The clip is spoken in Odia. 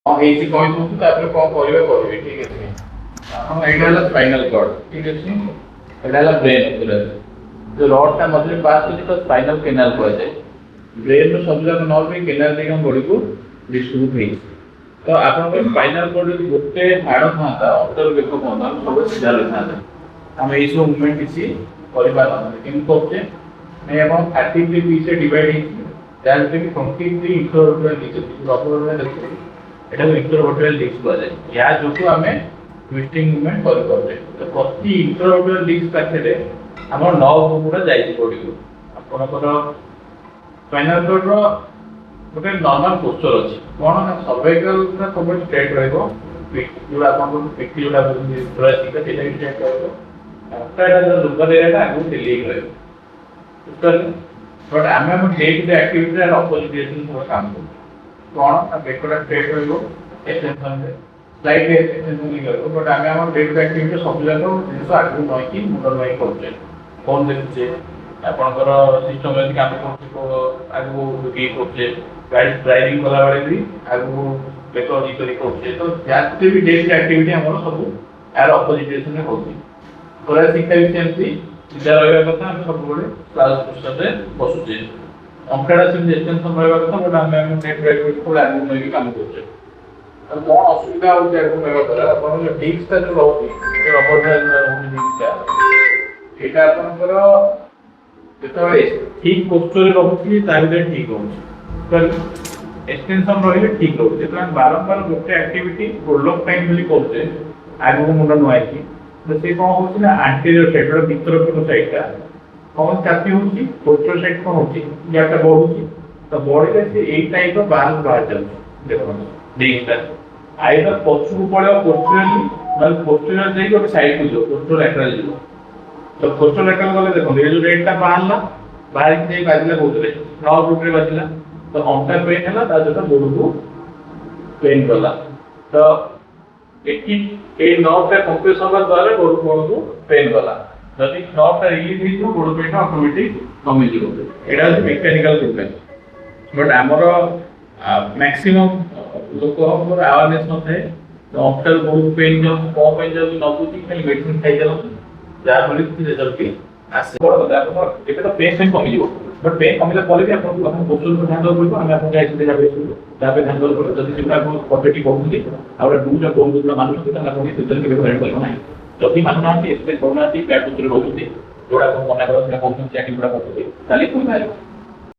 ହଁ ହେଇଛି କହିଦଉଛି ତାପରେ କଣ କରିବେ କରିବେ ଠିକ ଅଛି। ହଁ ଏଇଟା ହେଲା ସ୍ପାଇନାଲ କର୍ଡ ଠିକ ଅଛି। ଏଇଟା ହେଲା ବ୍ରେନ୍ ଉପରେ ଯୋଉ ରଡଟା ମଝିରେ ପାସ୍ କରୁଛି ତ ସ୍ପାଇନାଲ କେନାଲ କୁହାଯାଏ। ବ୍ରେନ୍ ର ସବୁ ଯାକ ନର୍ଭ ଏଇ କେନାଲ ଦେଇକି ଆମ ବଡିକୁ ଡିଷ୍ଟ୍ରିବ୍ୟୁଟ ହେଇଛି। ତ ଆପଣଙ୍କର ସ୍ପାଇନାଲ କର୍ଡ ଯଦି ଗୋଟେ ହାଡ଼ ଥାନ୍ତା ଅଣ୍ଟାର ବେକ ପର୍ଯ୍ୟନ୍ତ ଆମେ ସବୁ ସିଧା ରହିଥାନ୍ତେ। ଆମେ ଏଇସବୁ ମୁଭମେଣ୍ଟ କିଛି କରିପାରନ୍ତେ କେମିତି କରୁଛେ ନାଇଁ ଆପଣ 33 ପିସରେ ଡିଭାଇଡ୍ ହେଇଛି ଯାହା ଭିତରେ କି 23 ଇଣ୍ଟରଭର୍ଟିକାଲ ଡିସ୍କ ଅଛି ରବର ଦେଖୁଛନ୍ତି ଏଟାକୁ ଇଣ୍ଟରଭର୍ଟିକାଲ ଡିସ୍କ କୁହାଯାଏ। ଏହା ଯୋଗୁଁ ଆମେ ଟ୍ୱିଷ୍ଟିଂ ମୁଭମେଣ୍ଟ କରିପାରୁଛେ। ତ ପ୍ରତି ଇଣ୍ଟରଭର୍ଟିକାଲ ଡିସ୍କ ପାଖରେ ଆମର ନର୍ଭ ଗୁଡ଼ା ଯାଇଛି ବଡିକୁ। ଆପଣଙ୍କର ସ୍ପାଇନାଲ କର୍ଡର ଗୋଟେ ନର୍ମାଲ ପୋସ୍ଚର ଅଛି କଣ ନା ସର୍ଭାଇକାଲଟା ସବୁବେଳେ ଷ୍ଟ୍ରେଟ୍ ରହିବ ଯୋଉଟା ଆପଣଙ୍କର ପିଠି ଯୋଉଟା ଥୋରାସିକା ସେଇଟା ବି ଷ୍ଟ୍ରେଟ୍ ରହିବ। ଅଣ୍ଟାଟା ଯୋଉ ଲୁବର ଏରିଆଟା ଆଗକୁ ଢିଲି ହେଇକି ରହିବ ବୁଝିପାରିଲେ। ବଟ୍ ଆମେ ଆମ ଡେ ଟୁ ଡେ ଆକ୍ଟିଭିଟିରେ ଅପୋଜିଟ୍ ଡିରେକ୍ସନ ସବୁ କାମ କରୁଛୁ କଣ ନା ବେକଟା ଷ୍ଟ୍ରେଟ୍ ରହିବ ଏକ୍ସଟେନସନରେ ସ୍ଲାଇଡ୍ ଏକ୍ସଟେନସନ ହେଇକି ରହିବ। ବଟ୍ ଆମେ ଆମ ଡେ ଟୁ ଡେ ଆକ୍ଟିଭିଟିରେ ସବୁ ଯାକ ଜିନିଷ ଆଗକୁ ନଇକି ମୁଣ୍ଡ ନଇକି କରୁଛେ। ଫୋନ୍ ଦେଖୁଛେ ଆପଣଙ୍କର ସିଷ୍ଟମ ଯଦି କାମ କରୁଥିବ ଆଗକୁ ଇଏ କରୁଛେ ଗାଡ଼ି ଡ୍ରାଇଭିଂ କଲାବେଳେ ବି ଆଗକୁ ବେକ ଇଏ କରି କରୁଛେ। ତ ଯାହା ବି ଡେ ଟୁ ଡେ ଆକ୍ଟିଭିଟି ଆମର ସବୁ ଏହାର ଅପୋଜିଟ୍ ଡିରେକ୍ସନରେ ହଉଛି। ଥୋରାସିକା ବି ସେମିତି ସିଧା ରହିବା କଥା ଆମେ ସବୁବେଳେ କ୍ଲାସ୍ ପୋଷ୍ଟରରେ ବସୁଛେ। ଅଣ୍ଟାଟା ସେମିତି ଏକ୍ସଟେନସନ ରହିବା କଥା ବଟ୍ ଆମେ ଆମ ଡେ ଟୁ ଡେ ଆକ୍ଟିଭିଟି ଆଗକୁ ନେଇକି କାମ କରୁଛେ। ଆଉ କଣ ଅସୁବିଧା ହଉଛି ଆଗକୁ ନେବା ଦ୍ୱାରା ଆପଣଙ୍କର ଡିସ୍କଟା ଯୋଉ ରହୁଛି ରବର ରହୁଛି ଡିସ୍କଟା ଏଇଟା ଆପଣଙ୍କର ଯେତେବେଳେ ଠିକ ପୋସ୍ଚରରେ ରହୁଛି ତା ଭିତରେ ଠିକ ରହୁଛି ବୁଝିପାରିଲେ। ଏକ୍ସଟେନସନ ରହିଲେ ଠିକ ରହୁଛି। ଯେତେବେଳେ ଆମେ ବାରମ୍ବାର ଗୋଟେ ଆକ୍ଟିଭିଟି ପ୍ରୋଲଙ୍ଗ ଟାଇମ୍ ଯଦି କରୁଛେ ଆଗକୁ ମୁଣ୍ଡ ନୁଆଇକି ତ ସେ କଣ ହଉଛି ନା ଆଣ୍ଟିରିୟର ସାଇଡ୍ ର ଭିତର ପଟ ସାଇଡ୍ଟା କଣ ଚାପି ହଉଛି ପୋସ୍ଚର ସାଇଡ୍ କଣ ହଉଛି ଗ୍ୟାପଟା ବଢୁଛି। ତ ବଢିଲେ ସେ ଏଇ ଟାଇପର ବାହାରକୁ ବାହାରି ଯାଉଛି ଦେଖନ୍ତୁ ଡିସ୍କଟା ଆଇଦର ପଛକୁ ପଳେଇବ ପୋସ୍ଚରାଲି ନହେଲେ ପୋସ୍ଚରାଲ ଯାଇକି ଗୋଟେ ସାଇଡକୁ ଯିବ ପୋସ୍ଚର ଲ୍ୟାଟରାଲ ଯିବ। ତ ପୋସ୍ଚର ଲ୍ୟାଟରାଲ ଗଲେ ଦେଖନ୍ତୁ ଏ ଯୋଉ ରେଡ୍ଟା ବାହାରିଲା ବାହାରିକି ଯାଇ ବାଜିଲା କୋଉଥିରେ ନର୍ଭ ରୁଟରେ ବାଜିଲା। ତ ଅଣ୍ଟା ପେନ୍ ହେଲା ତା ସହିତ ଗୋଡକୁ ପେନ୍ ଗଲା। ତ ଏଠି ଏଇ ନର୍ଭଟା କମ୍ପ୍ରେସ ହବା ଦ୍ୱାରା ଗୋଡକୁ ପେନ୍ ଗଲା। ଯଦି ନର୍ଭଟା ରିଲିଜ୍ ହେଇଯିବ ଗୋଡ ପେନ୍ଟା ଅଟୋମେଟିକ କମିଯିବ। ଏଇଟା ହେଉଛି ମେକାନିକାଲ ପ୍ରୋବ୍ଲେମ୍। ବଟ୍ ଆମର ମ୍ୟାକ୍ସିମମ୍ ଲୋକଙ୍କର ଆୱାରନେସ୍ ନଥାଏ। ତ ଅଣ୍ଟାରୁ ଗୋଡକୁ ପେନ୍ ଯାଉଛି କଣ ପାଇଁ ଯାଉଛି ନ ବୁଝି ଖାଲି ମେଡିସିନ ଖାଇଚାଲନ୍ତି ଯାହାଫଳରେ କିଛି ରେଜଲ୍ଟ ବି ଆସେ। ବଡ଼ କଥା ଆପଣ ଏବେ ତ ପେନ୍ କମିଯିବ ବଟ୍ ପେନ୍ କମିଲା ପରେ ବି ଆପଣଙ୍କୁ ପ୍ରଥମେ ପୋସ୍ଚରକୁ ଧ୍ୟାନ ଦେବାକୁ ପଡ଼ିବ। ଆମେ ଆପଣଙ୍କୁ ଯାଇଥିଲେ ତାପରେ ଧ୍ୟାନ ଦେବାକୁ ପଡ଼ିବ। ଯଦି ସେଗୁଡ଼ା ଆପଣ ପରଫେକ୍ଟଲି କରୁଛନ୍ତି ଆଉ ଗୋଟେ ଡୁଜ୍ କହୁଛନ୍ତି ମାନୁଛନ୍ତି ତାହେଲେ ଆପଣ ଫ୍ୟୁଚରରେ କେବେ ହଇରାଣ କରିବ ନାହିଁ। ଯଦି ମାନୁନାହାନ୍ତି ଏକ୍ସପେକ୍ଟ କରୁନାହାନ୍ତି ବ୍ୟାଡ୍ ପୋସ୍ଚରରେ ରହୁଛନ୍ତି ଯୋଉଟା ଆପଣ ମନା କରନ୍ତି କହୁଛନ୍ତି ଚାକିରି ଗୁଡ଼ା କରୁଛନ୍ତି ତାହେଲେ ପୁଣି ବାହାରିବ।